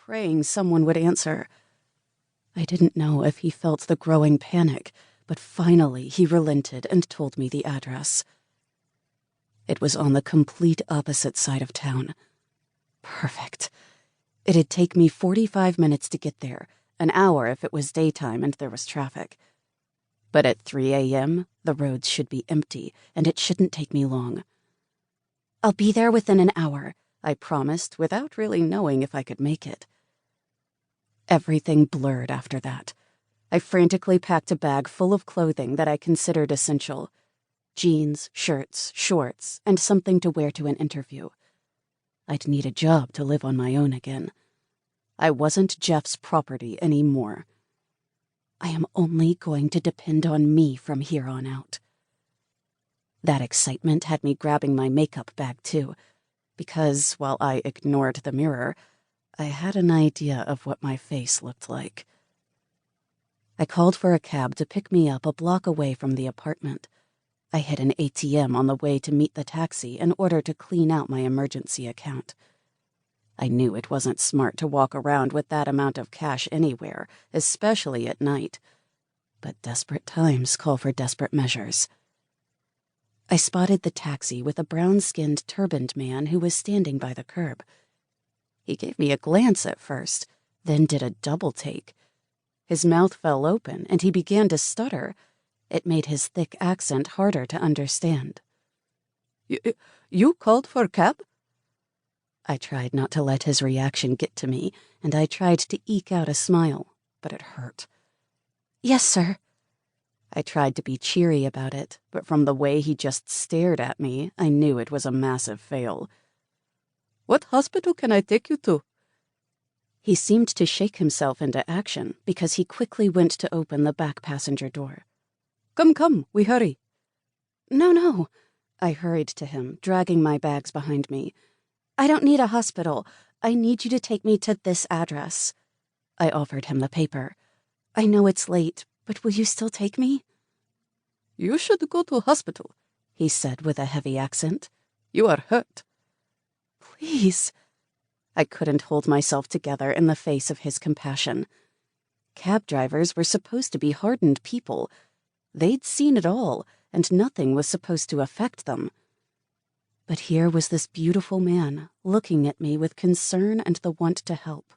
praying someone would answer. I didn't know if he felt the growing panic, but finally he relented and told me the address. It was on the complete opposite side of town. Perfect. It'd take me 45 minutes to get there, an hour if it was daytime and there was traffic. But at 3 a.m., the roads should be empty, and it shouldn't take me long. "I'll be there within an hour," I promised, without really knowing if I could make it. Everything blurred after that. I frantically packed a bag full of clothing that I considered essential. Jeans, shirts, shorts, and something to wear to an interview. I'd need a job to live on my own again. I wasn't Jeff's property anymore. I am only going to depend on me from here on out. That excitement had me grabbing my makeup bag too, because while I ignored the mirror, I had an idea of what my face looked like. I called for a cab to pick me up a block away from the apartment. I hit an ATM on the way to meet the taxi in order to clean out my emergency account. I knew it wasn't smart to walk around with that amount of cash anywhere, especially at night. But desperate times call for desperate measures. I spotted the taxi with a brown-skinned, turbaned man who was standing by the curb. He gave me a glance at first, then did a double take. His mouth fell open, and he began to stutter. It made his thick accent harder to understand. You called for a cab?" I tried not to let his reaction get to me, and I tried to eke out a smile, but it hurt. "Yes, sir." I tried to be cheery about it, but from the way he just stared at me, I knew it was a massive fail. "What hospital can I take you to?" He seemed to shake himself into action because he quickly went to open the back passenger door. Come, we hurry." No, I hurried to him, dragging my bags behind me. "I don't need a hospital. I need you to take me to this address." I offered him the paper. "I know it's late, but will you still take me?" "You should go to a hospital," he said with a heavy accent. "You are hurt." "Please." I couldn't hold myself together in the face of his compassion. Cab drivers were supposed to be hardened people. They'd seen it all, and nothing was supposed to affect them. But here was this beautiful man, looking at me with concern and the want to help.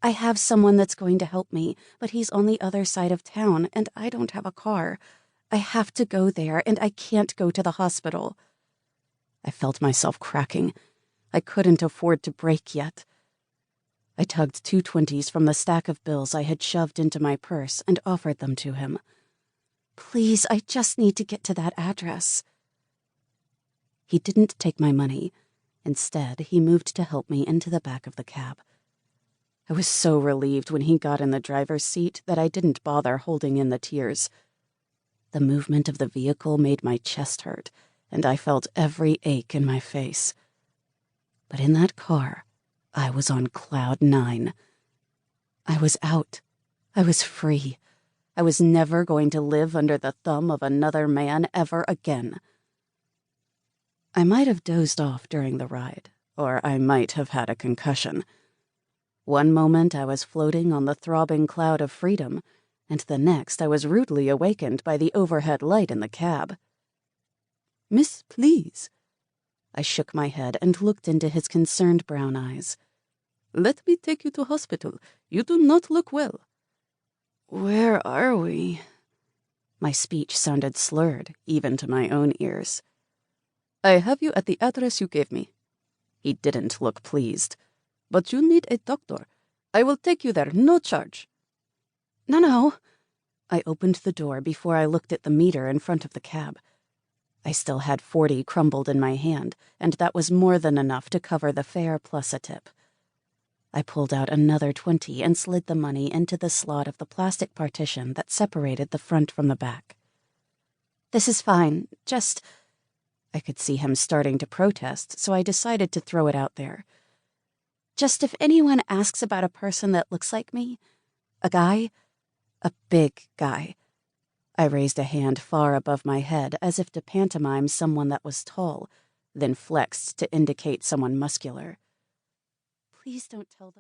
"I have someone that's going to help me, but he's on the other side of town, and I don't have a car. I have to go there, and I can't go to the hospital." I felt myself cracking. I couldn't afford to break yet. I tugged 2 20s from the stack of bills I had shoved into my purse and offered them to him. "Please, I just need to get to that address." He didn't take my money. Instead, he moved to help me into the back of the cab. I was so relieved when he got in the driver's seat that I didn't bother holding in the tears. The movement of the vehicle made my chest hurt, and I felt every ache in my face. But in that car, I was on cloud 9. I was out. I was free. I was never going to live under the thumb of another man ever again. I might have dozed off during the ride, or I might have had a concussion. One moment I was floating on the throbbing cloud of freedom, and the next I was rudely awakened by the overhead light in the cab. "Miss, please." I shook my head and looked into his concerned brown eyes. "Let me take you to hospital. You do not look well." "Where are we?" My speech sounded slurred, even to my own ears. "I have you at the address you gave me." He didn't look pleased. "But you need a doctor. I will take you there, no charge." No. I opened the door before I looked at the meter in front of the cab. I still had 40 crumbled in my hand, and that was more than enough to cover the fare plus a tip. I pulled out another 20 and slid the money into the slot of the plastic partition that separated the front from the back. "This is fine, just—" I could see him starting to protest, so I decided to throw it out there. "Just if anyone asks about a person that looks like me, a guy, a big guy." I raised a hand far above my head as if to pantomime someone that was tall, then flexed to indicate someone muscular. "Please don't tell them."